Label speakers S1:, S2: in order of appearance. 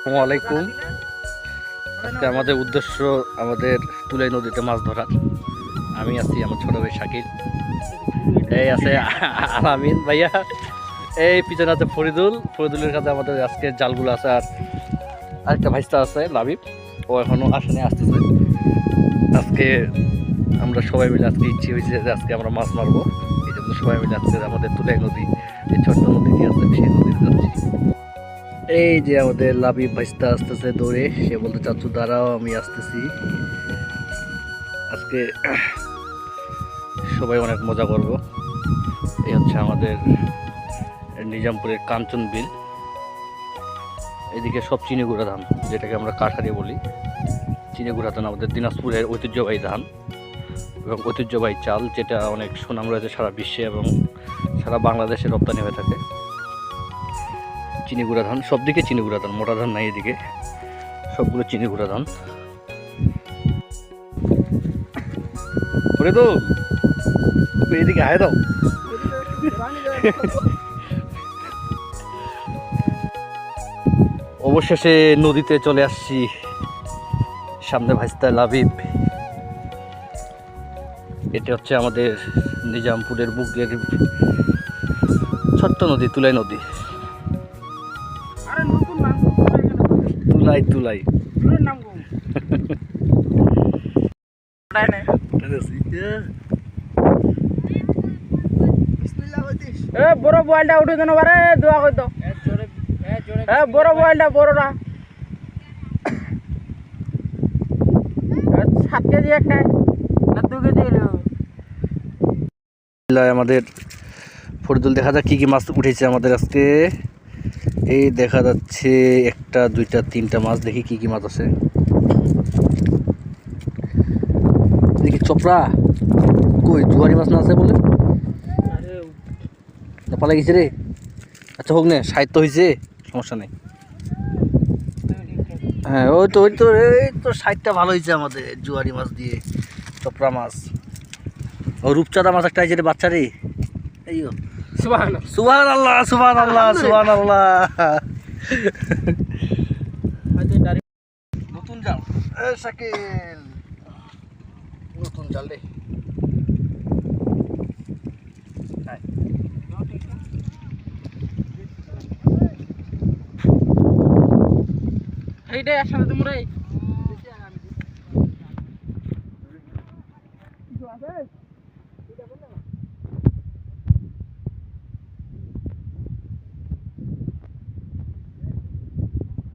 S1: আসসালামু আলাইকুম। আজকে আমাদের উদ্দেশ্য আমাদের তুলাই নদীতে মাছ ধরা। আমি আছি, আমার ছোট ভাই শাকিল, এই আছে আলামিন ভাইয়া, এই পিছনে আছে ফরিদুলের কাছে আমাদের আজকে জালগুলো আছে। আর আরেকটা ভাইস্তা আছে লাবিব, ও এখনো আসেনি, আসতেছে। আজকে আমরা সবাই মিলে আজকে ইচ্ছে হয়েছে যে আজকে আমরা মাছ মারবো। এই জন্য সবাই মিলে আজকে আমাদের তুলাই নদী, এই ছোট্ট নদীটি আছে, সেই নদীতে যাচ্ছি। এই যে আমাদের লাবিব ভাইস্তা আসতেছে দৌড়ে, সে বলতে চাচ্ছু দাঁড়াও আমি আসতেছি। আজকে সবাই অনেক মজা করব। এই হচ্ছে আমাদের নিজামপুরের কাঞ্চন বিল। এদিকে সব চিনিগুড়া ধান, যেটাকে আমরা কাঠারি বলি। চিনিগুড়া ধান আমাদের দিনাজপুরের ঐতিহ্যবাহী ধান এবং ঐতিহ্যবাহী চাল, যেটা অনেক সুনাম রয়েছে সারা বিশ্বে এবং সারা বাংলাদেশে রপ্তানি হয়ে থাকে। চিনিগুড়া ধান, সব দিকে চিনিগুড়া ধান, মোটা ধান নাই এদিকে, সবগুলো চিনিগুড়া ধান। তো এদিকে আয় দাও। অবশেষে নদীতে চলে আসছি, সামনে ভাইস্তা লাবিব। এটা হচ্ছে আমাদের নিজামপুরের বুকের ছোট্ট নদী, তুলাই নদী। তুলাই তুলাই
S2: বড় বয়েলটা উঠে দেন বারে দোয়া কই দাও। বড় বয়েলটা বড়রা 7 কেজি একটা না 2 কেজি হলো।
S1: আমাদের ফরিদুল, দেখা যাক কি কি মাছ উঠেছে আমাদের আজকে। এই দেখা যাচ্ছে 1টা 2টা 3টা মাছ, দেখি কি কি মাছ আছে। দেখি চোপড়া কই, জুয়ারি মাছ না আছে বলে পালা গেছে রে। আচ্ছা হোক না, সাহিত্য হয়েছে, সমস্যা নেই। হ্যাঁ ওই তো এই তো 60টা ভালো হয়েছে আমাদের জুয়ারি মাছ দিয়ে, চোপড়া মাছ। ও রূপচাঁদা মাছ একটা হয়েছে রে বাচ্চা রে। এই সুবহানাল্লাহ সুবহানাল্লাহ সুবহানাল্লাহ। নতুন জাল শাকিল, নতুন জাল রে।
S2: এইটাই আসলে তোমরা